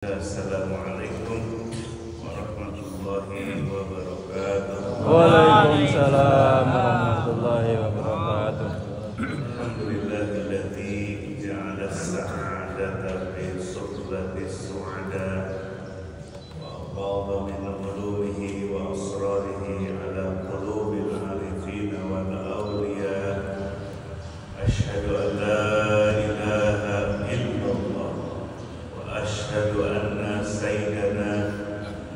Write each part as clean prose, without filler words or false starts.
Assalamualaikum warahmatullahi wabarakatuh. Waalaikumsalam warahmatullahi wabarakatuh. Alhamdulillahilladzi ja'ala as-sa'adata fi suhbati as-su'ada wa afadha min ulumihi wa asrarihi ala qulubil arifin wal awliya. Asyhadu an la ilaha illallah wa asyhadu anna sayyidana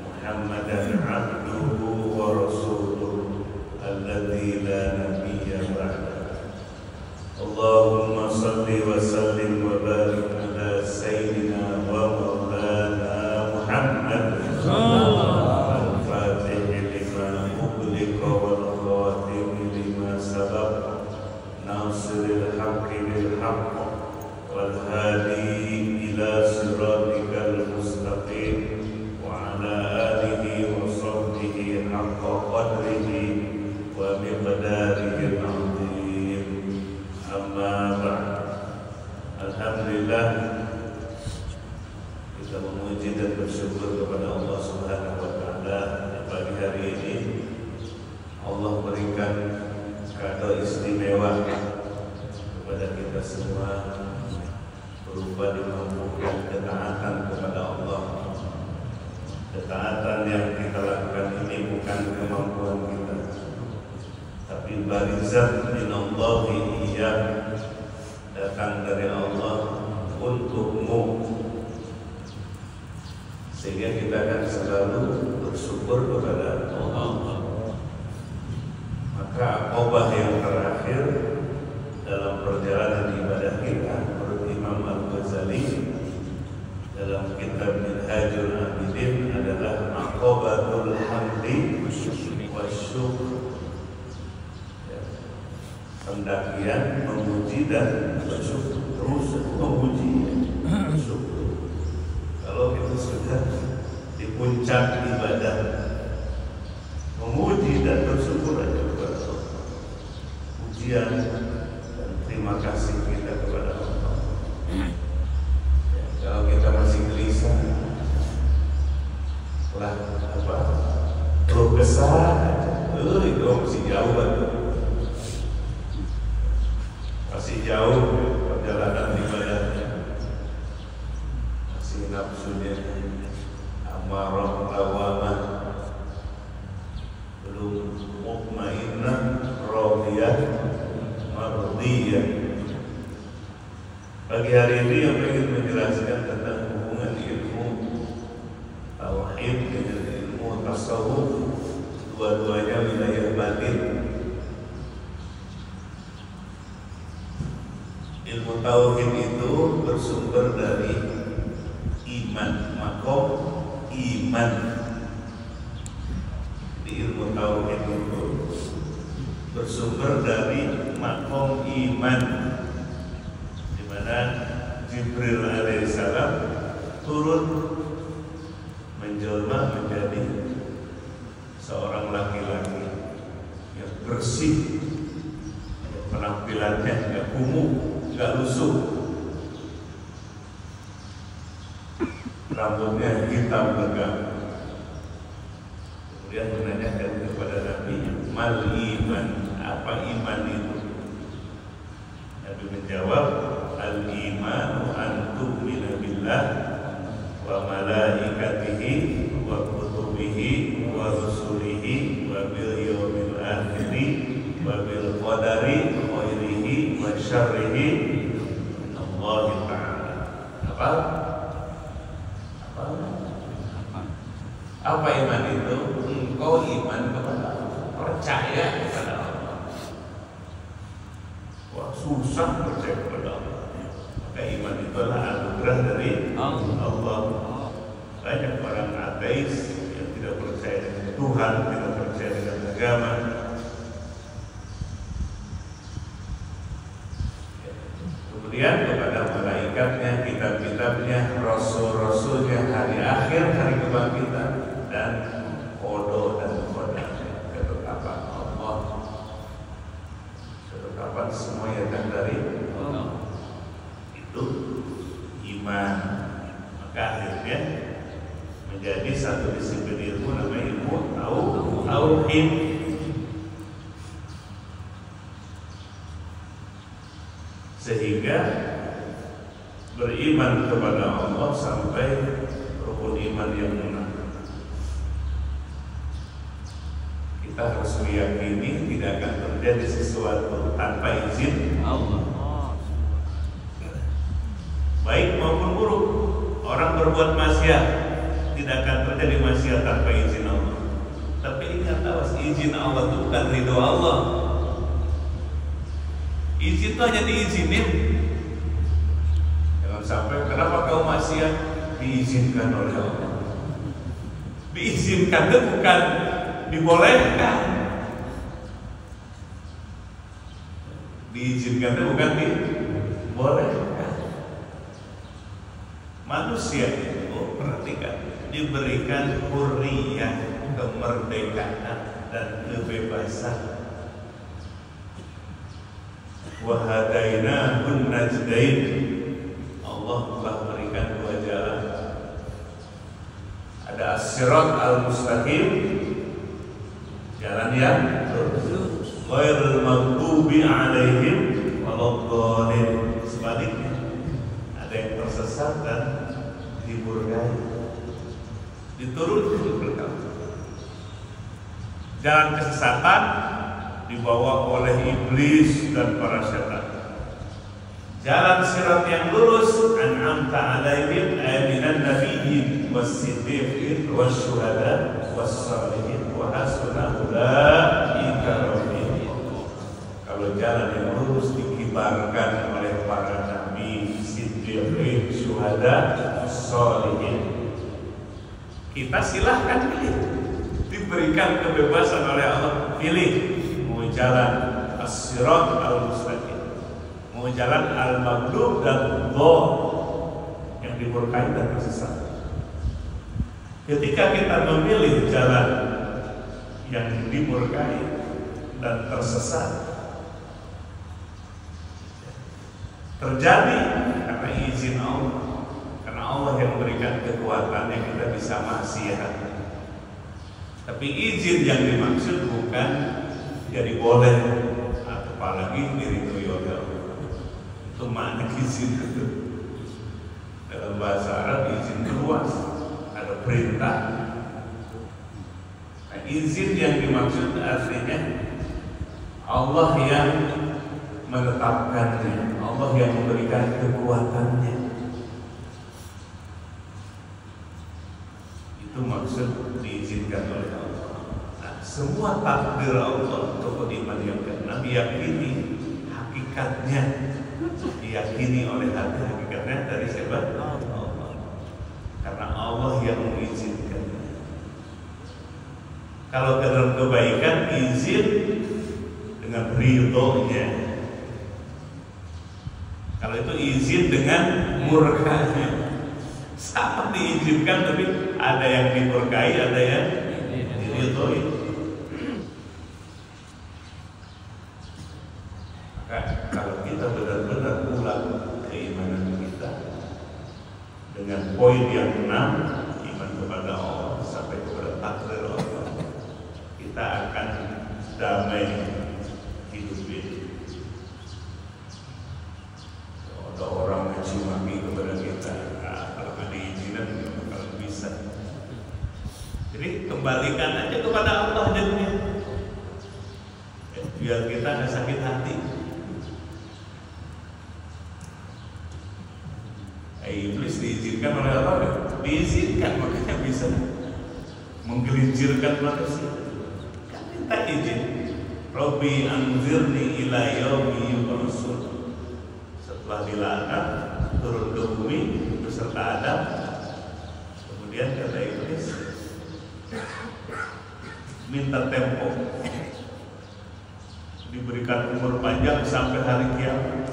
Muhammadan abduhu wa rasuluhu alladzi la nabiyya ba'da. Allahumma salli wa sallim wa barik ala sayyidina wa maulana Muhammad al-Fatih lima ughliqa wal khatim lima sabaq nasiril haqqi bil haqq wal hadi ila siratikal mustaqim wa ala alihi wa sahbihi haqqa qadrihi wa miqdarihi al-'azim. Amma ba'd. Alhamdulillah, kita memuji dan bersyukur kepada Allah Subhanahu wa taala. Pagi hari ini Allah berikan kado istimewa kepada kita semua berupa dimampukan ketaatan kepada Allah. Ketaatan yang kita lakukan ini bukan kemampuan kita, tapi barizat minallahi iyyak, datang dari Allah untukmu, sehingga kita akan selalu bersyukur kepada Allah. Maka akobah yang terakhir dalam perjalanan ibadah kita menurut Imam Al-Ghazali dalam kitab Minhajul Abidin adalah aqobatul hamdi wasyukur, pendakian memuji dan bersyukur, terus memuji bersyukur. Kalau itu sudah di puncak ibadah, memuji dan bersyukur aja kepada Allah, pujian dan terima kasih kita kepada Allah. Kalau kita masih gelisah, lah apa? Keluh kesah, itu masih jauh banget. Masih jauh perjalanan ibadahnya, masih nafsunya amarah lawamah, belum mutmainnah radiyah mardiyah. Pagi hari ini yang ingin menjelaskan tentang hubungan ilmu tauhid dengan ilmu tasawuf, dua-duanya wilayah batin. Ilmu tauhid itu bersumber dari iman, makom iman. Di ilmu tauhid itu bersumber dari makom iman, di mana Jibril alaihissalam turun menjelma menjadi seorang laki-laki yang bersih, penampilannya nggak kumuh, nggak lusuh, rambutnya hitam legam. Kemudian menanyakan kepada Nabi, mal iman, apa iman itu? Nabi menjawab, al imanu an tu'mina billah wa malaikatihi wa kutubihi wa rusulihi wa bil yaumil akhiri wa bil qadari khairihi wa syarrihi min Allah ta'ala. Apa iman itu? Engkau iman kepada Allah, percaya kepada Allah. Wah, susah percaya kepada Allah. Maka iman itu adalah anugerah dari Allah. Banyak orang ateis yang tidak percaya dengan Tuhan, tidak percaya dengan agama. Kemudian kepada malaikatnya, kitab-kitabnya, rasul-rasulnya, hari akhir, hari kebangkitan, dan qada dan qadarnya, ketetapan Allah. Ketetapan semua yang datang dari Allah itu iman. Maka akhirnya menjadi satu disiplin ilmu namanya ilmu tauhid. Sehingga beriman kepada Allah sampai rukun iman yang benar. Kita harus meyakini tidak akan terjadi sesuatu tanpa izin Allah, baik maupun buruk. Orang berbuat maksiat, tidak akan terjadi maksiat tanpa izin Allah. Tapi ingat, awas, izin Allah itu bukan ridho Allah. Izin itu hanya diizinin. Jangan sampai kenapa kau maksiat, diizinkan oleh Allah. Diizinkan itu bukan dibolehkan. Diizinkan itu bukan dibolehkan. Manusia itu, perhatikan, diberikan hurriyah, kemerdekaan dan kebebasan. Wa hadainahun najdain. Allah telah berikan dua jalan. Ada as-sirat al-mustaqim, jalan yang lurus, ghairil maghdubi alaihim waladhdallin. Sebaliknya, ada yang tersesat dan dimurkai, diturunkan berkata. Jalan kesesatan dibawa oleh iblis dan para setan. Jalan sirat yang lurus, an'amta alaihim minan nabiyyin was-siddiqin wasyuhada was-shalihin wa hasuna ulaika rafiqa. Kalau jalan yang lurus dikibarkan oleh para nabi, siddiqin, syuhada, shalihin. Kita silahkan pilih. Diberikan kebebasan oleh Allah, pilih mau jalan as-sirat al-mustaqim, mau jalan al-maghdub dan dhal, yang dimurkai dan tersesat. Ketika kita memilih jalan yang dimurkai dan tersesat, terjadi karena izin Allah, karena Allah yang memberikan kekuatan yang kita bisa maksiat. Tapi izin yang dimaksud bukan jadi boleh, apalagi diridhoi oleh Allah. Itu makna izin itu. Dalam bahasa Arab izin itu luas, ada perintah. Nah, izin yang dimaksud artinya Allah yang menetapkannya, Allah yang memberikan kekuatannya. Itu maksud diizinkan oleh Allah. Nah, semua takdir Allah untuk iman yang keenam diyakini hakikatnya, diyakini oleh hati hakikatnya dari siapa? Allah. Karena Allah yang mengizinkan. Kalau ke dalam kebaikan, izin dengan ridhonya. Kalau itu izin dengan murkanya. Sama diizinkan, tapi ada yang dimurkai, ada yang diridhoi. Maka kalau kita benar-benar ulang keimanan kita dengan poin yang 6, iman kepada Allah sampai kepada takdir Allah, kita akan damai hidup ini. Ada orang ngaji maki kepada kita, kalau nggak diizinkan kalau bisa. Jadi kembalikan aja kepada Allah jadinya, biar kita nggak sakit hati. Iblis diizinkan oleh Allah, diizinkan, makanya bisa menggelincirkan manusia. Kan minta izin. Rabbi anzirni ila yaumi yub'atsun. Setelah dilaknat, turun ke bumi beserta Adam. Kemudian kata iblis, minta tempo, diberikan umur panjang sampai hari kiamat.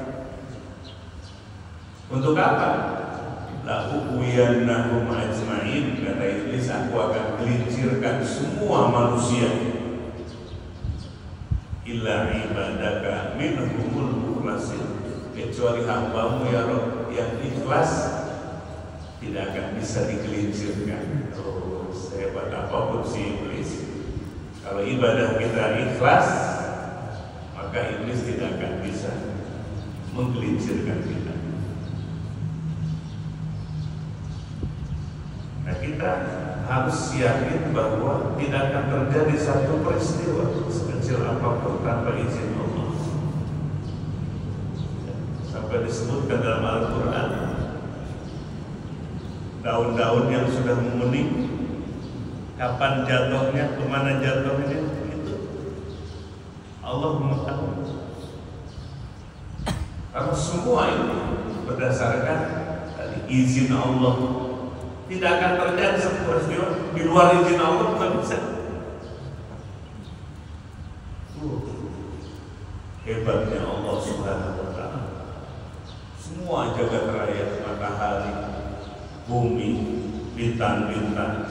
Untuk apa? La uwiyannahum ajma'in, kata iblis, aku akan gelincirkan semua manusia illa ibadaka minhumul mukhlasin, kecuali hambamu ya Rabb yang ikhlas tidak akan bisa digelincirkan. Sehebat apapun si iblis, kalau ibadah kita ikhlas, maka iblis tidak akan bisa menggelincirkan kita. Nah, kita harus yakin bahwa tidak akan terjadi satu peristiwa sekecil apapun tanpa izin Allah. Sampai disebutkan dalam Al-Quran, daun-daun yang sudah menguning, kapan jatuhnya, kemana jatuhnya, itu Allah mengetahui. Karena semua itu berdasarkan izin Allah. Tidak akan terjadi satu peristiwa di luar izin Allah, bukan bisa. Hebatnya Allah Subhanahu wa Ta'ala. Semua jagat raya, matahari, bumi, bintang-bintang,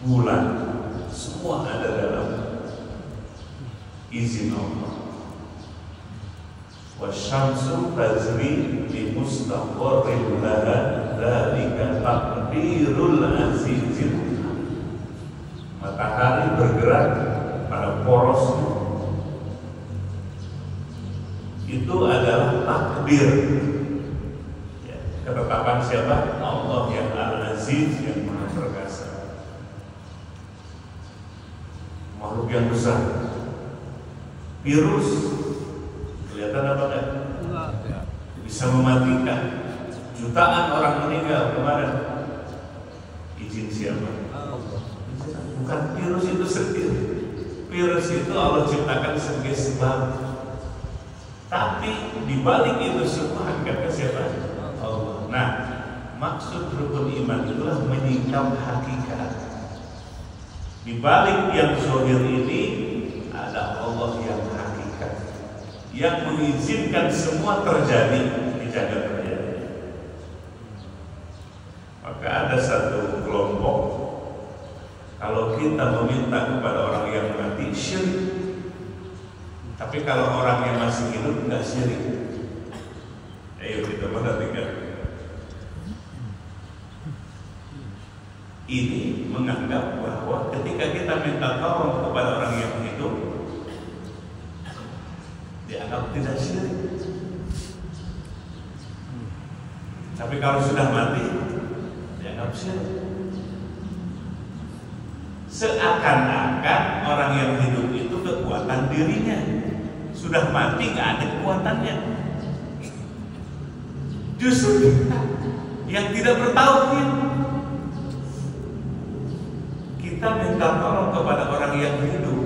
bulan, semua ada dalam izin Allah. Wasyamsu tajri li mustaqarrin laha dzalika taqdirul azizil. Matahari bergerak pada porosnya. Itu adalah takdir, ya, ketetapan siapa? Allah yang Al-Aziz, yang Maha Perkasa. Makhluk yang besar, virus, kelihatan apa kan? Bisa mematikan. Jutaan orang meninggal kemarin. Izin siapa? Bukan virus itu sendiri. Virus itu Allah ciptakan sebagai sebab. Tapi dibalik itu semua hakikatnya siapa? Allah. Nah, maksud rukun iman itulah menyingkap hakikat. Dibalik yang zahir ini ada Allah yang hakikat, yang mengizinkan semua terjadi di jagat raya. Maka ada satu kelompok, kalau kita meminta kepada orang yang mati, syirik. Tapi kalau orang yang masih hidup nggak syirik. Ayo kita perhatikan. Ini menganggap bahwa ketika kita minta tolong kepada orang yang hidup, dianggap tidak syirik. Tapi kalau sudah mati, dianggap syirik. Seakan-akan orang yang hidup itu kekuatan dirinya, sudah mati nggak ada kekuatannya. Justru kita yang tidak bertauhid, kita minta tolong kepada orang yang hidup.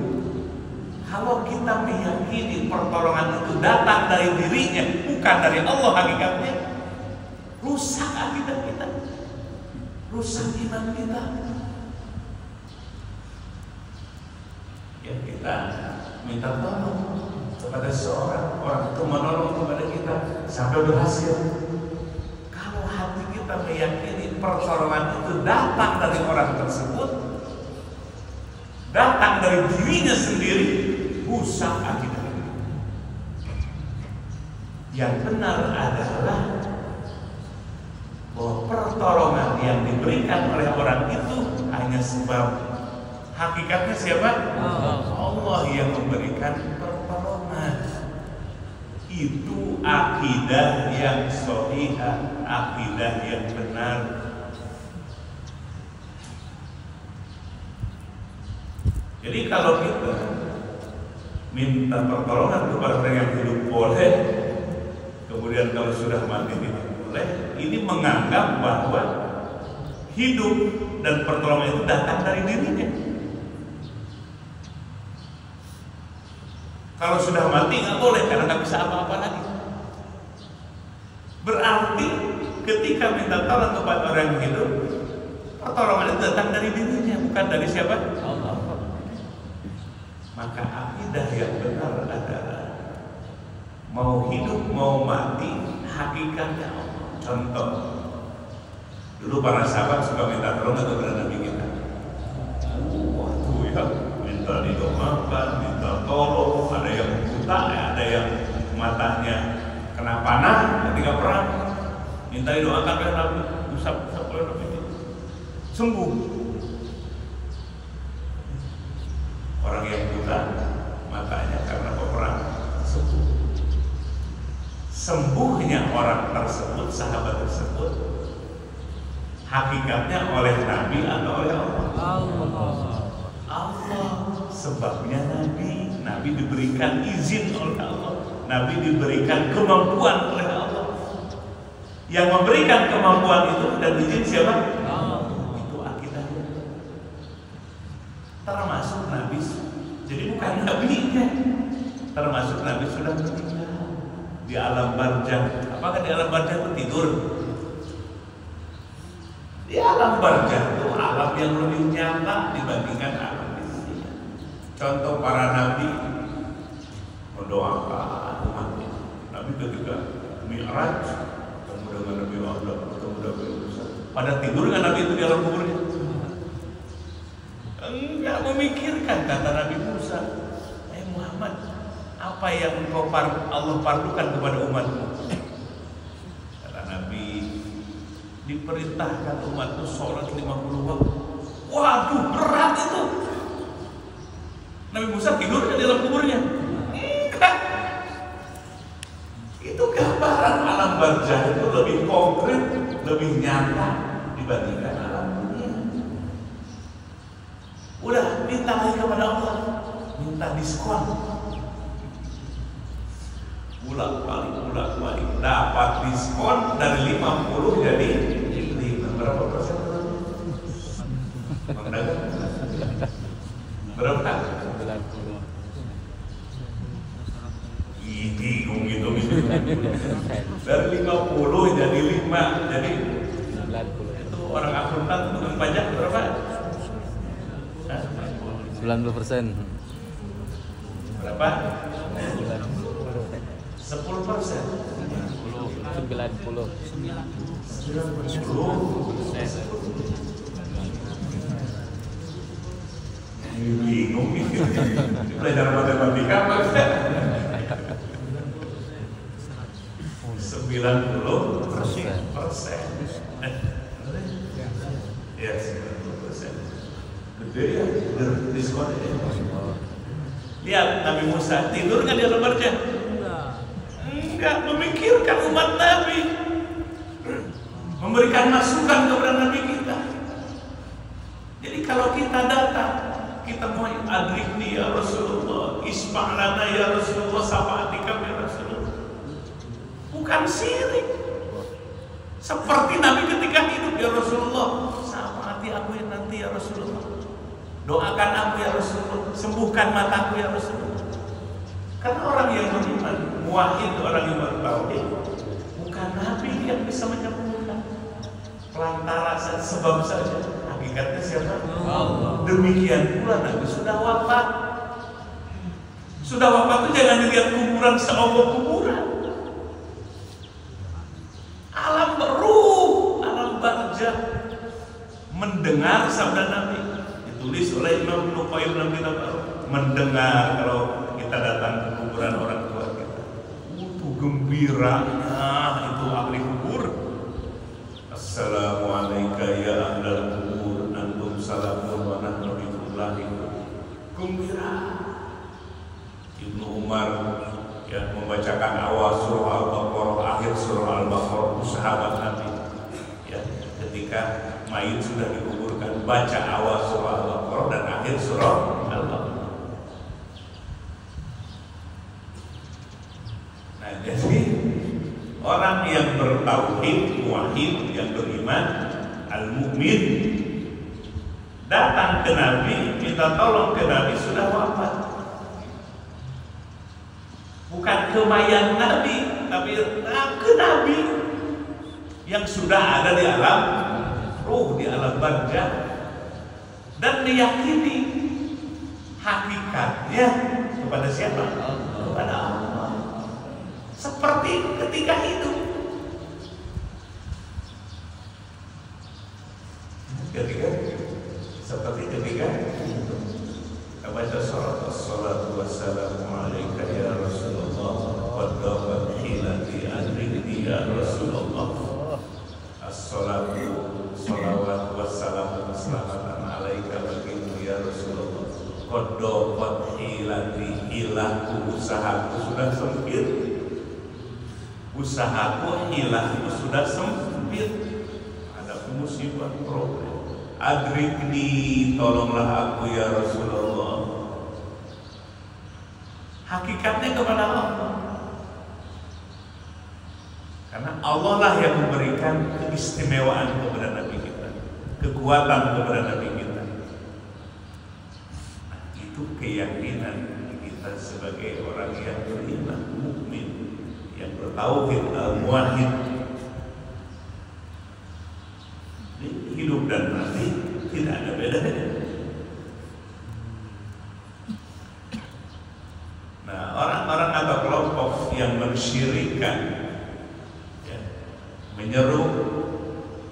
Kalau kita meyakini pertolongan itu datang dari dirinya, bukan dari Allah hakikatnya, rusak akidah kita, rusak iman kita. Yang kita minta tolong kepada seorang, orang itu menolong kepada kita sampai berhasil. Kalau hati kita meyakini pertolongan itu datang dari orang tersebut, datang dari dirinya sendiri, rusak akidah. Yang benar adalah bahwa pertolongan yang diberikan oleh orang itu hanya sebab. Hakikatnya siapa? Allah yang memberikan pertolongan. Itu akidah yang shahihah, akidah yang benar. Jadi kalau kita minta pertolongan kepada orang yang hidup boleh, kemudian kalau sudah mati tidak boleh, ini menganggap bahwa hidup dan pertolongan itu datang dari dirinya. Kalau sudah mati nggak boleh karena nggak bisa apa-apa lagi. Berarti ketika minta tolong kepada orang yang hidup, pertolongan itu datang dari dirinya, bukan dari siapa? Allah. Maka akidah yang benar adalah mau hidup mau mati hakikatnya Allah. Contoh, dulu para sahabat suka minta tolong kepada Nabi kita. Waktu ya minta didoakan, minta tolong. Ada yang buta, ada yang matanya kena panah ketika perang, minta didoakan oleh Nabi. diusap oleh Nabi sembuh. Orang yang buta matanya karena peperangan sembuh. Sembuhnya orang tersebut, sahabat tersebut, hakikatnya oleh Nabi atau oleh Allah? Allah. Sebabnya Nabi diberikan izin oleh Allah, Nabi diberikan kemampuan oleh Allah. Yang memberikan kemampuan itu dan izin siapa? Itu akidahnya. Termasuk Nabi, jadi bukan nabinya, termasuk Nabi sudah meninggal di alam barzakh. Apakah di alam barzakh itu tidur? Di alam barzakh itu alam yang lebih nyata dibandingkan alam di sini. Contoh para nabi mendoakan umatnya. Nabi ketika Mi'raj ketemu dengan Nabi Adam, ketemu Nabi Musa. Pada tidur dengan Nabi itu di alam kuburnya? Enggak memikirkan, kata Nabi Musa, Muhammad, apa yang engkau Allah pardukan kepada umatmu? Kata Nabi, diperintahkan umatku sholat 50 waktu. Waduh, berat itu. Nabi Musa tidurnya di dalam kuburnya? Enggak. Itu gambaran alam barzakh itu lebih konkret, lebih nyata dibandingkan alam dunia. Udah, minta lagi kepada Allah, minta diskon. Ulak-balik dapat diskon dari 50 jadi 5. Berapa persen? Bang Dagang? Berapa? 90. Bingung gitu. Dari 50 jadi 5 jadi 90. itu orang akuntan tukang pajak berapa? 90%. Berapa? 10%. 90. Bingung ini. Belajar matematika apa? 90%. Ya, 90%. Gede ya, diskon ya. Lihat Nabi Musa tidur nggak di alam barzakh? Enggak, memikirkan umat Nabi, memberikan masukan kepada Nabi kita. Jadi kalau kita datang, kita mau adrikni ya Rasulullah, isma'lana ya Rasulullah, safa'atikam ya Rasulullah, bukan syirik. Seperti Nabi ketika hidup, ya Rasulullah, safa'ati aku yang nanti ya Rasulullah, doakan aku ya Rasulullah, sembuhkan mataku ya Rasulullah. Karena orang yang beriman, muwahhid, orang yang bertauhid, bukan Nabi yang bisa menyembuhkan, pelantara sebab saja. Hakikatnya siapa? Allah. Demikian pula Nabi sudah wafat. Sudah wafat itu jangan dilihat kuburan seombong kuburan. Alam ruh, alam barzakh, mendengar sabda Nabi. Ditulis oleh Imam Ibnu Qayyim dalam kitab mendengar kalau kita datang ke kuburan orang tua kita. Itu gembiranya itu ahli kubur. Assalamualaikum ya ahlal kubur, antum salamun wa nahnu billahi. Gembira. Ibnu Umar yang membacakan awal surah Al-Baqarah, akhir surah Al-Baqarah, sahabat Nabi. Ya, ketika mayit sudah dikuburkan, baca awal surah Al-Baqarah dan akhir surah Al-Baqarah. Nah, jadi orang yang bertauhid, muwahhid, yang beriman, al-mu'min, datang ke Nabi, minta tolong ke Nabi, sudah wafat. Bukan ke mayat Nabi, tapi ke Nabi yang sudah ada di alam ruh, di alam barzakh, dan meyakini hakikatnya kepada siapa? Kepada Allah. Seperti ketika hidup. Seperti ketika hidup. Kita baca salatu wassalamu alaika ya Rasulullah wa dawat hilati adrikni ya Rasulullah. As-salatu salawat wassalamu wassalamatan alaika baginda ya Rasulullah. Qad hilati hilahku, usahaku sudah sempit. Usahaku hilahku sudah sempit. Ada musibah problem. Adrikni, tolonglah aku ya Rasulullah. Hakikatnya kepada Allah. Karena Allah lah yang memberikan keistimewaan kepada Nabi kita, kekuatan kepada Nabi kita. Nah, itu keyakinan kita sebagai orang yang beriman, mukmin, yang bertauhid, al-muwahhid. Hidup dan mati tidak ada bedanya. Nah, orang-orang atau kelompok yang mensyirikkan, menyeru,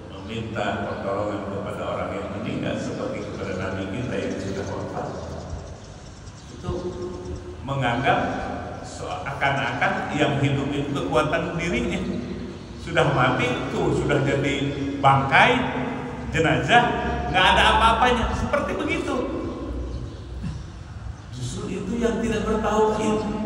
meminta pertolongan kepada orang yang meninggal seperti kepada Nabi kita yang sudah wafat, itu menganggap seakan-akan yang hidup itu kekuatan dirinya. Sudah mati itu sudah jadi bangkai, jenazah, nggak ada apa-apanya, seperti begitu. Justru itu yang tidak bertauhid.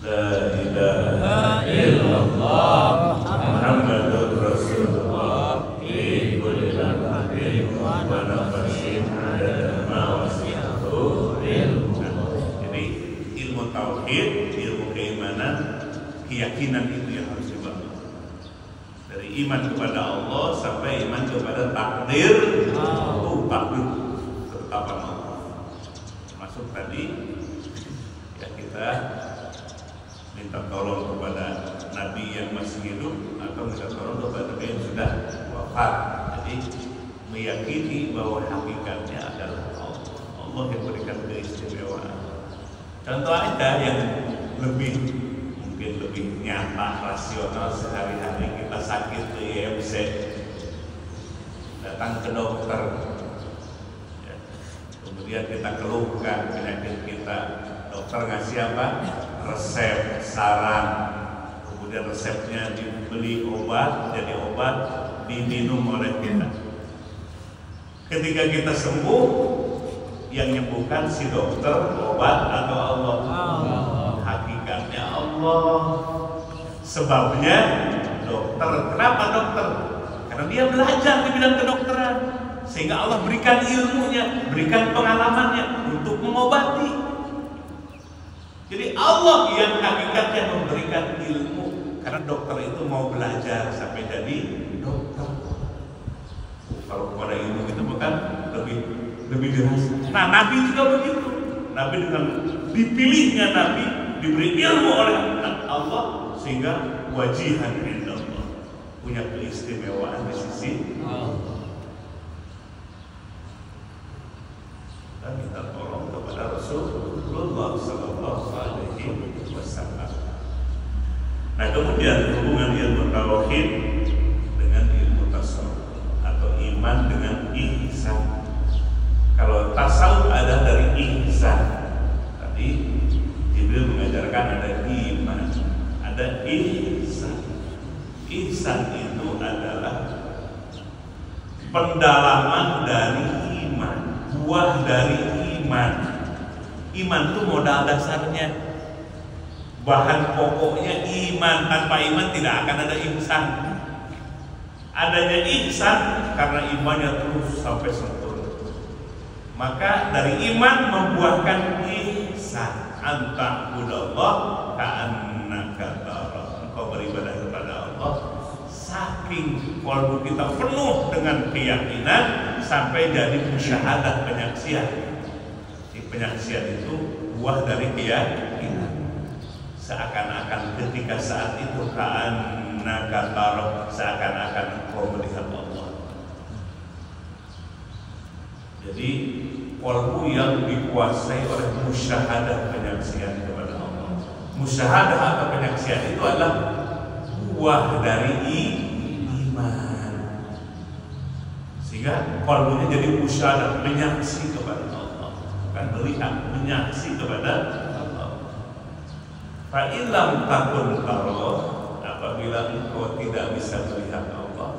La ilaha illallah Muhammadur Rasulullah fi kulli lamatin wa nafasin adada ma wasi'ahu ilmu. Jadi ilmu tauhid, ilmu keimanan, keyakinan itu yang harus dibangun. Dari iman kepada Allah sampai iman kepada takdir, takdir ketetapan Allah. Termasuk tadi ya kita minta tolong kepada Nabi yang masih hidup atau minta tolong kepada Nabi yang sudah wafat. Jadi meyakini bahwa hakikatnya adalah Allah. Allah yang berikan keistimewaan. Contoh aja yang mungkin lebih nyata, rasional sehari-hari. Kita sakit di IMC, datang ke dokter, ya. Kemudian kita keluhkan penyakit kita. Dokter ngasih apa? Resep, saran. Kemudian resepnya dibeli obat, jadi obat diminum oleh kita. Ketika kita sembuh, yang nyembuhkan si dokter, obat atau Allah? Hakikatnya Allah. Sebabnya dokter. Kenapa dokter? Karena dia belajar di bidang kedokteran, sehingga Allah berikan ilmunya, berikan pengalamannya untuk mengobati. Jadi Allah yang hakikatnya memberikan ilmu, karena dokter itu mau belajar sampai jadi dokter. Kalau pada ilmu itu bukan lebih jelas. Nah, Nabi juga begitu. Nabi dengan dipilihnya Nabi diberi ilmu oleh Allah sehingga wajihan inda Allah, punya keistimewaan di sisi Allah. Dan minta tolong kepada Rasulullah Sallallahu Alaihi Wasallam. Nah, kemudian hubungan ilmu tauhid dengan ilmu tasawuf atau iman dengan ihsan. Kalau tasawuf ada dari ihsan. Tadi Jibril mengajarkan ada iman, ada ihsan. Ihsan itu adalah pendalaman dari iman, buah dari iman. Iman itu modal dasarnya, bahan pokoknya iman. Tanpa iman tidak akan ada ihsan. Adanya ihsan karena imannya terus sampai sempurna. Maka dari iman membuahkan ihsan. Anta budallah ka'annaka tara. Engkau beribadah kepada Allah saking kalbu kita penuh dengan keyakinan sampai jadi musyahadah, penyaksian. Penyaksian itu buah dari keyakinan. Seakan-akan ketika saat itu ka'annaka tara, seakan-akan engkau melihat Allah. Jadi kalbu yang dikuasai oleh musyahadah, penyaksian kepada Allah. Musyahadah atau penyaksian itu adalah buah dari iman. Sehingga kalbunya jadi musyahadah, menyaksi kepada Allah. Bukan melihat, menyaksi kepada Allah. Fa illam takun taro, apabila engkau tidak bisa melihat Allah,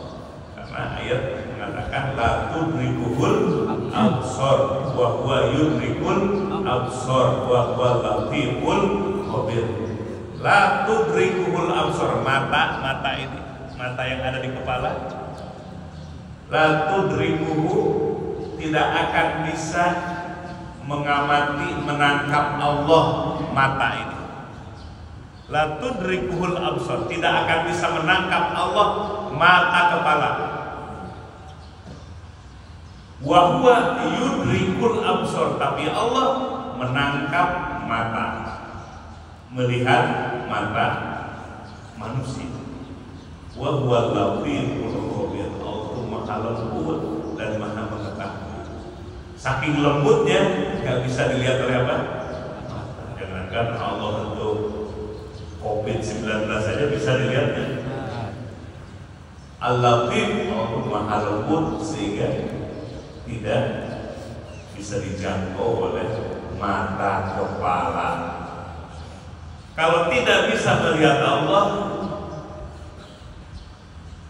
karena ayat mengatakan la tudrikuhul absar wa huwa yudrikul absar wa huwa latiful khabir. La tudrikuhul absar, mata ini, mata yang ada di kepala, la tudrikuhu, tidak akan bisa mengamati, menangkap Allah mata ini. La tudrikuhul absar, tidak akan bisa menangkap Allah mata kepala. Wa huwa yudrikul absar, tapi Allah menangkap mata, melihat mata manusia. Wa huwa latiful khabir, Allah maha lembut dan maha mengetahui. Saking lembutnya nggak bisa dilihat oleh apa? Jangankan Allah untuk COVID-19 saja bisa dilihatnya. Al-Latif, Allah maha lembut sehingga tidak bisa dijangkau oleh mata kepala. Kalau tidak bisa melihat Allah,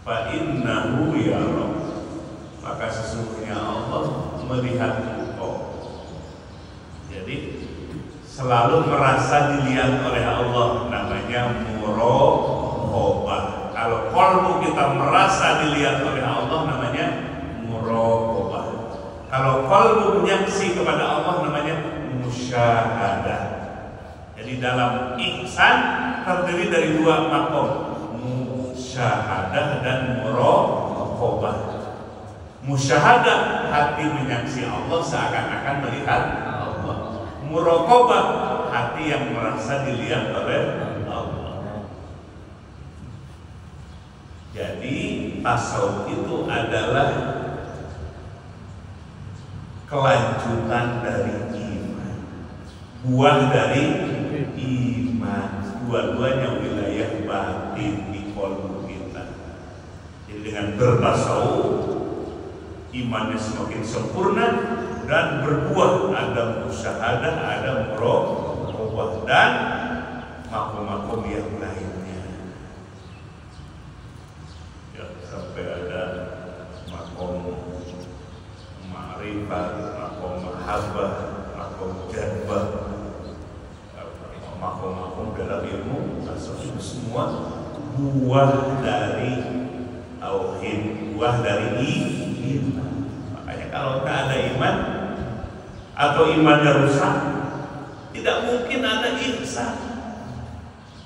fa innahu yara, maka sesungguhnya Allah melihat engkau. Jadi selalu merasa dilihat oleh Allah, namanya muraqabah. Kalau qalbu kita merasa dilihat oleh Allah, namanya muraqabah. Kalau qalbu menyaksi kepada Allah, namanya musyahadah. Jadi dalam ihsan terdiri dari dua makom, musyahadah dan muraqabah. Musyahadah, hati menyaksi Allah seakan-akan melihat Allah. Muraqabah, hati yang merasa dilihat oleh Allah. Jadi tasawuf itu adalah kelanjutan dari iman, buah dari iman. Dua-duanya wilayah batin di qalbu kita. Jadi dengan bertasawuf, imannya semakin sempurna dan berbuah, ada musyahadah, ada muraqabah dan makom-makom yang lainnya. Ya, sampai ada makom ma'rifat, makom mahabbah, makom jadbah, makom-makom dalam ilmu tasawuf, semua buah dari tauhid, buah dari iman. Makanya kalau tak ada iman atau imannya rusak, tidak mungkin ada ihsan,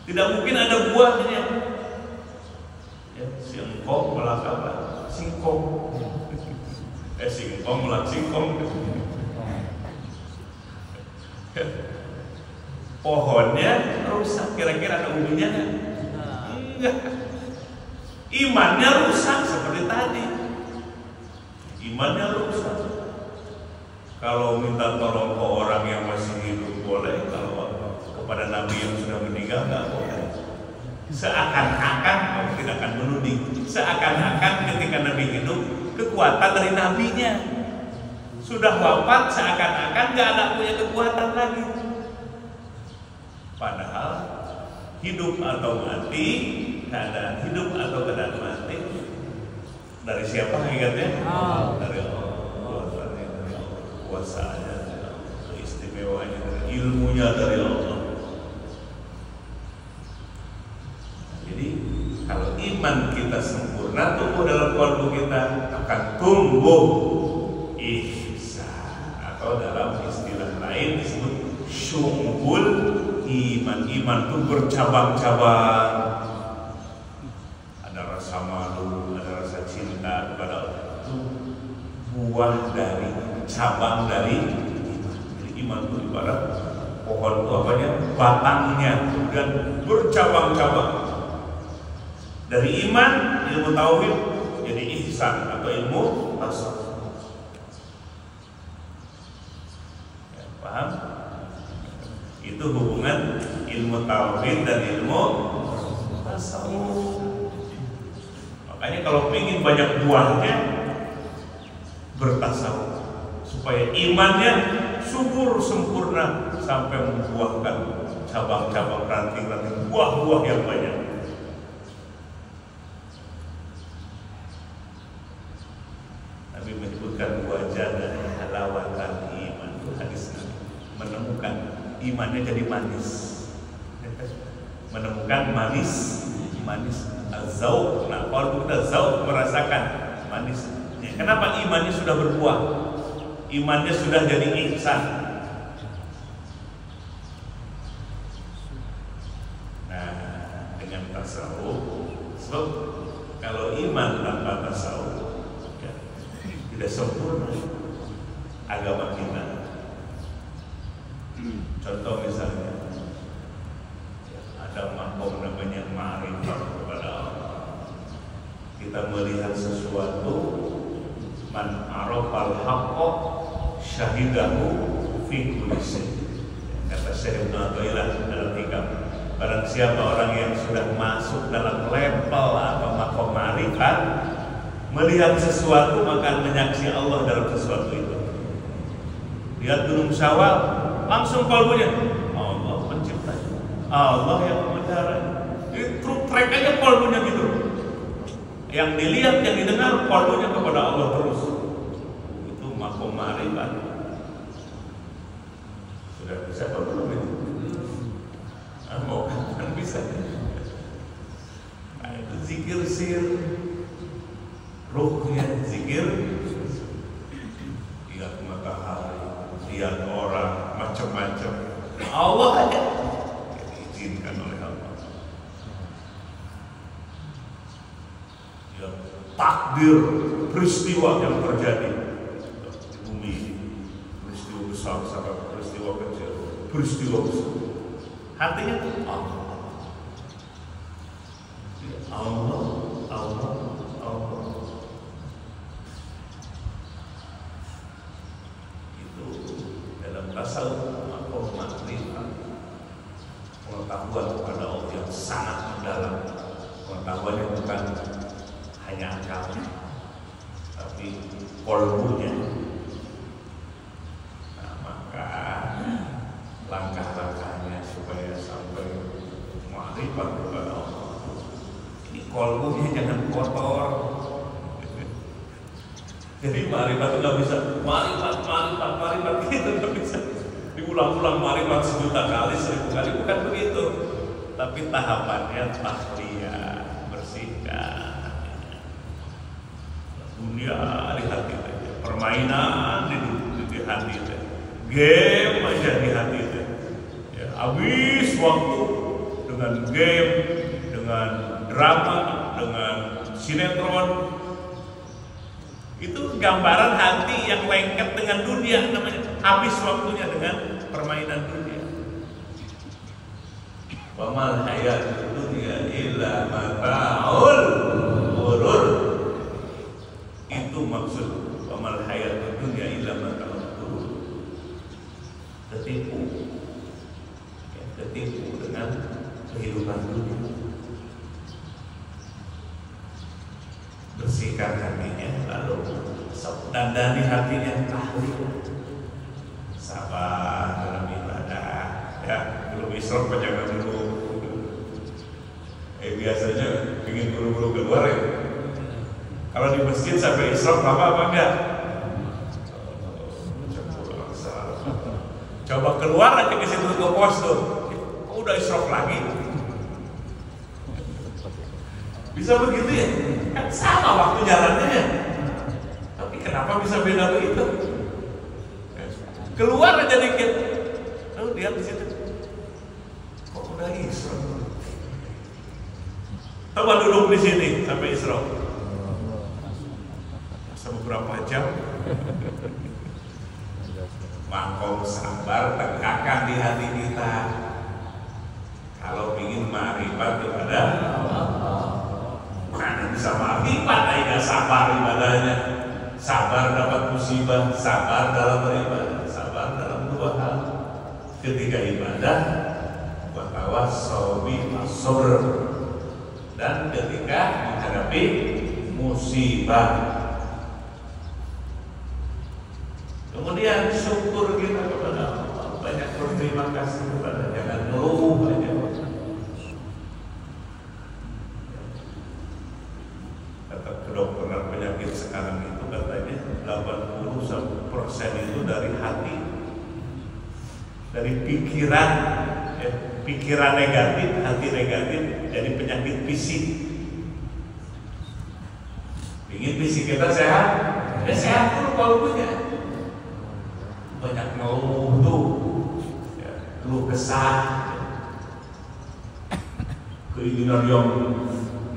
tidak mungkin ada buahnya. Ya, singkong melak apa? Singkong. Singkong melak singkong. Pohonnya rusak, kira-kira ada ubinya kan? Enggak. Imannya rusak seperti tadi. Imannya rusak. Kalau minta tolong ke orang yang masih hidup boleh, kalau kepada Nabi yang sudah meninggal nggak boleh. Seakan-akan, kamu tidak akan menuding, seakan-akan ketika Nabi hidup kekuatan dari nabinya. Sudah wafat, seakan-akan nggak ada punya kekuatan lagi. Padahal hidup atau mati, keadaan hidup atau keadaan mati dari siapa hakikatnya? Dari Allah. Dari Allah. Kuasanya dari Allah. Keistimewanya dari ilmunya dari Allah. Jadi kalau iman kita sempurna, tumbuh dalam qalbu kita, akan tumbuh ihsan, atau dalam istilah lain disebut syu'bul iman. Iman itu bercabang-cabang. Ada rasa malu, ada rasa cinta kepada Allah. Itu buah dari, cabang dari iman. Jadi iman itu ibarat pohon itu apanya? Batangnya dan bercabang-cabang. Dari iman, ilmu tauhid jadi ihsan atau ilmu tasawuf. Ya, paham? Itu hubungan ilmu tauhid dan ilmu tasawuf. Makanya kalau ingin banyak buahnya, bertasawuf supaya imannya subur sempurna sampai membuahkan cabang-cabang, ranting-ranting, buah-buah yang banyak. Nabi menyebutkan wajah dan halawatan iman, itu hadis menemukan imannya jadi manis, menemukan manis az-zauq. Nah, kalau kita zauq, merasakan manis. Kenapa? Imannya sudah berbuah, imannya sudah jadi ihsan. Nah, dengan tasawuf, sebab kalau iman tanpa tasawuf ya, tidak sempurna agama kita. Contoh misalnya, ada makom namanya ma'rifat kepada Allah. Kita melihat sesuatu, man arafal haqqa syahidahu fi kulli syai'. Kata Syekh Ibnu Athaillah dalam hikam, barang siapa orang yang sudah masuk dalam level atau makom ma'rifat, melihat sesuatu maka menyaksi Allah dalam sesuatu itu. Lihat gunung Syawal, langsung kalbunya Allah penciptanya, Allah yang memelihara. Itu trek aja kalbunya gitu. Yang dilihat, yang didengar, kalbunya kepada Allah terus. Itu makom ma'rifat. Sudah bisa apa belum itu? Mau kan bisa. Nah, itu zikir sir, ruhnya zikir. Lihat matahari, lihat orang, macam-macam. Allah aja diizinkan oleh Allah. Ya, takdir peristiwa yang terjadi di bumi, peristiwa besar, peristiwa kecil, peristiwa besar. Hatinya itu Allah, Allah, Allah, Allah. Itu dalam tasawuf makom ma'rifat, pengetahuan kepada Allah yang sangat mendalam. Pengetahuannya bukan hanya akal, tapi kolbunya. Nah, maka langkah-langkahnya supaya sampai ma'rifat kepada Allah, ini kolbunya jangan kotor. Jadi ma'rifat itu nggak bisa ma'rifat gitu, nggak bisa diulang-ulang ma'rifat 1.000 kali, 1.000 kali, bukan begitu. Tapi tahapannya tahliyah, bersihkan dunia di hati, permainan di hati, game aja di hati. Ya, habis waktu dengan game, dengan drama, dengan sinetron. Itu gambaran hati yang lengket dengan dunia, namanya habis waktunya dengan permainan dunia. Wa mal hayatud dunya illa mata'ul ghurur. Itu maksud wa mal hayatud dunya illa mata'ul ghurur. Tertipu, ya, tertipu dengan kehidupan dunia. Bersihkan hatinya, lalu dandani hatinya tahlil, sabar dalam ibadah. Ya, belum isyraq baca dulu. Biasanya ingin buru-buru keluar ya. Kalau di masjid sampai isyraq apa enggak? Coba keluar aja ke situ ke pos tuh, udah isyraq lagi. Bisa begitu ya? Kan sama waktu jalannya ya. Tapi kenapa bisa beda begitu? Keluar aja dikit, lalu lihat di situ, kok udah isyraq? Coba duduk di sini sampai isyraq. Masa beberapa jam? Makom sabar tegakkan di hati kita. Kalau ingin ma'rifat kepada Allah, mana bisa ma'rifat aja sabar ibadahnya. Sabar dapat musibah, sabar dalam beribadah, sabar dalam dua hal. Ketika ibadah, wa tawassau bis-sabr, dan ketika menghadapi musibah. Kemudian syukur kita kepada Allah, banyak berterima kasih kepada, jangan ngeluh kedokteran penyakit sekarang itu katanya 80% itu dari hati, dari pikiran, pikiran negatif, hati negatif, jadi penyakit fisik. Ingin fisik kita sehat, ya sehat dulu kalau punya. Banyak ngeluh tuh, ya, keluh kesah, keinginan yang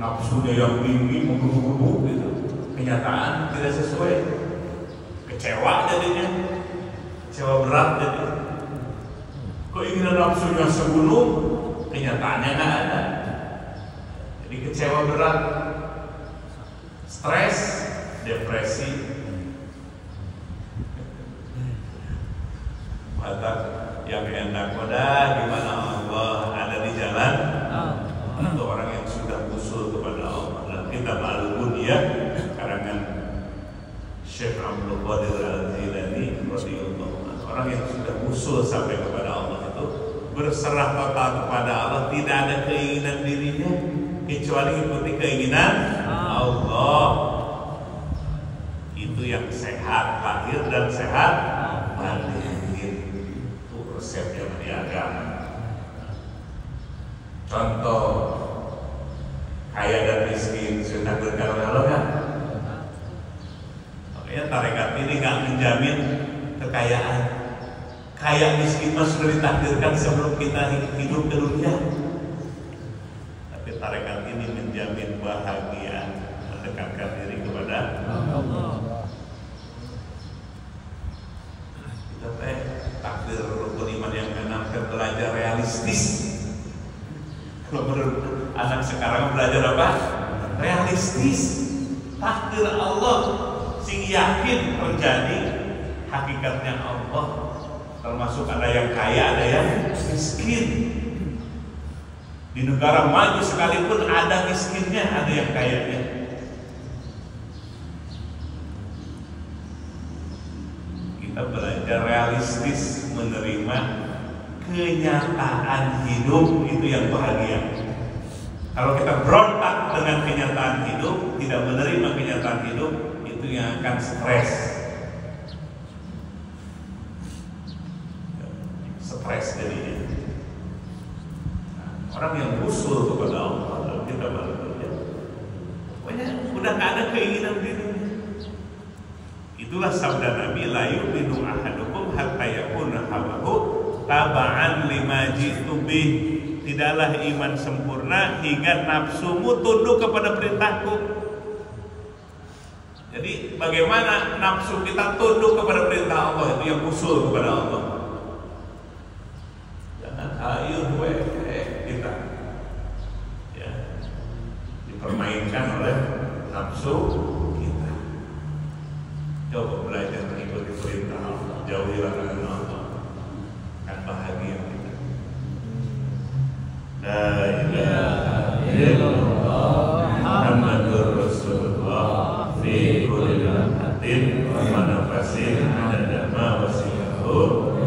nafsunya yang tinggi, menggebu-gebu gitu. Kenyataan tidak sesuai, kecewa jadinya, kecewa berat jadinya. Keinginan nafsunya segunung, kenyataannya nggak ada. Jadi kecewa berat, stres, depresi. Maka yang hendak pada gimana Allah ada di jalan untuk orang yang sudah usul kepada Allah. Dan kita maklum ya, karangan Syekh Abdul Qadir Al-Jilani radhiyallahu anhu, orang yang sudah usul sampai kepada Allah itu berserah total kepada Allah, tidak ada keinginan dirinya kecuali ikuti keinginan Allah. Itu yang sehat lahir dan sehat batin. Itu resepnya di agama. Contoh kaya dan miskin sudah ditakdirkan oleh Allah kan? Makanya tarekat ini nggak menjamin kekayaan. Kaya miskin mah sudah ditakdirkan sebelum kita hidup di dunia. Tapi tarekat ini menjamin bahagia, mendekatkan diri kepada Allah. Kita takdir rukun iman yang keenam, belajar realistis. Kalau menurut anak sekarang belajar apa? Realistis. Takdir Allah sing yakin terjadi, hakikatnya Allah. Termasuk ada yang kaya, ada yang miskin. Di negara maju sekalipun ada miskinnya, ada yang kayanya. Kita belajar realistis, menerima kenyataan hidup, itu yang bahagia. Kalau kita berontak dengan kenyataan hidup, tidak menerima kenyataan hidup, itu yang akan stres. Stres jadinya. Orang yang usul kepada Allah, kita baru ya. Pokoknya udah gak ada keinginan dirinya. Itulah sabda Nabi, la yu'minu ahadukum hatta yakuna hawahu taba'an lima ji'tu bih. Tidaklah iman sempurna hingga nafsumu tunduk kepada perintahku. Jadi bagaimana nafsu kita tunduk kepada perintah Allah, itu yang usul kepada Allah. Jangan ayo kita ya dipermainkan oleh nafsu kita. Coba belajar mengikuti perintah Allah, jauhi larangan Allah, akan bahagia kita. La ilaha illallah Muhammadur Rasulullah fi kulli lamhatin wa nafasin adada ma wasi'ahu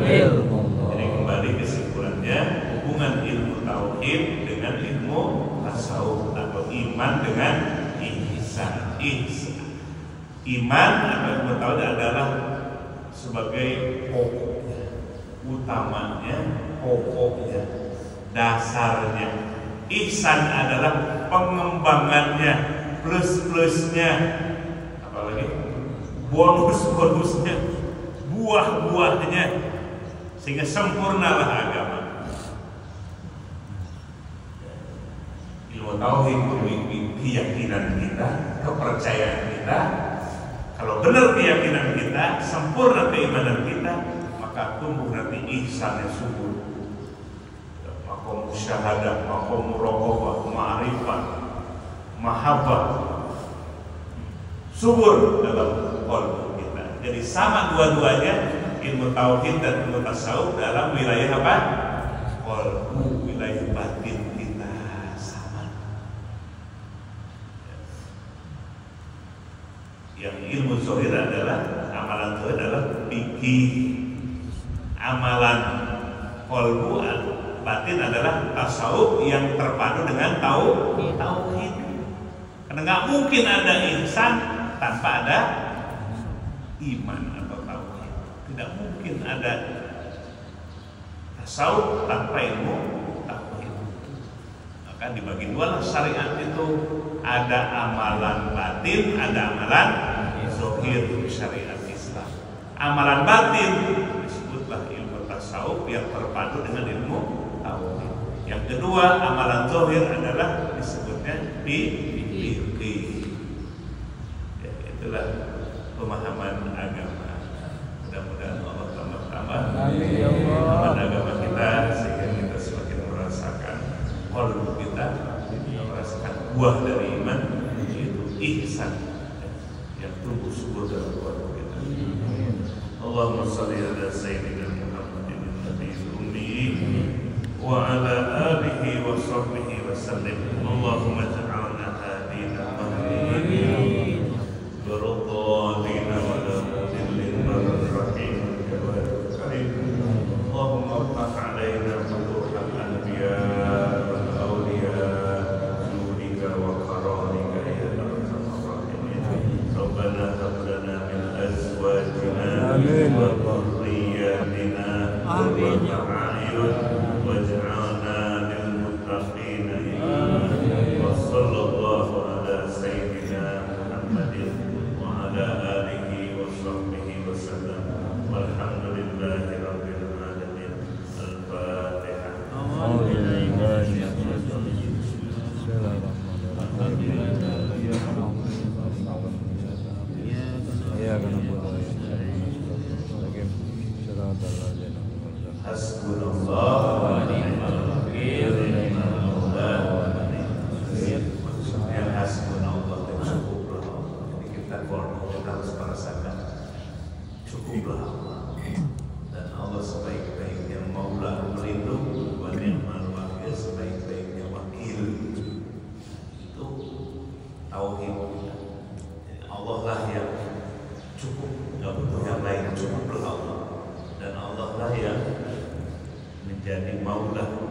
ilmu. Jadi kembali kesimpulannya, hubungan ilmu tauhid dengan ilmu tasawuf atau iman dengan ihsan. Iman atau ilmu tauhid adalah sebagai pokoknya, utamanya, pokoknya, dasarnya. Ihsan adalah pengembangannya, plus-plusnya, apalagi bonus-bonusnya, buah-buahnya, sehingga sempurnalah agama. Ilmu tauhid memiliki keyakinan kita, kepercayaan kita. Kalau benar keyakinan kita, sempurna keimanan kita, maka tumbuh nanti ihsannya subur. Makom syahadah, makom muraqabah, ma'rifah, mahabbah subur dalam qalb kita. Jadi sama dua-duanya, ilmu tauhid dan ilmu tasawuf dalam wilayah apa? Qalbu, wilayah batin kita sama. Yang ilmu zahir adalah amalan zahir adalah fikih, amalan qalbu batin adalah tasawuf yang terpadu dengan tauhid. Karena nggak mungkin ada ihsan tanpa ada iman atau tauhid. Tidak mungkin ada tasawuf tanpa ilmu tauhid. Maka dibagi dua lah syariat itu, ada amalan batin, ada amalan zahir syariat Islam. Amalan batin disebutlah ilmu tasawuf yang terpadu dengan ilmu tauhid. Yang kedua, amalan zahir adalah disebutnya fikih. Ya, itulah pemahaman agama. Mudah-mudahan Allah tambah-tambah pemahaman agama kita sehingga kita semakin merasakan qalbu kita merasakan buah dari iman, yaitu ihsan yang tumbuh subur dalam qalbu kita. Allahumma shalli ala sayyidina Muhammadin nabiyil ummi wa ala alihi wa sahbihi wa sallim. Allahumma ij'alna hadina mahdiyyin baradina wa la mudillin barrahim wa karim. Allahumma iftah 'alaina futuhal anbiya wal awliya nurika wa karamika ya arhamar rahimin. Rabbana hab lana min azwajina wa dhurriyyatina qurrata a'yun waj'alna lil muttaqina imama. Wa sallallahu ala sayyidina Muhammadin wa ala alihi wa sahbihi wa sallam. Walhamdulillahi rabbil alamin. Al-Fatihah. Hasbunallah wa ni'mal wakil, ni'mal maula wa ni'mal nasir. Maksudnya hasbunallah dan cukuplah Allah. Jadi kita harus merasakan cukuplah Allah. Dan Allah sebaik-baiknya maula pelindung, wa ni'mal wakil sebaik-baiknya wakil. Itu tauhid. Jadi Allah lah yang cukup, nggak butuh yang lain, cukuplah Allah. Dan Allah lah yang menjadi maulah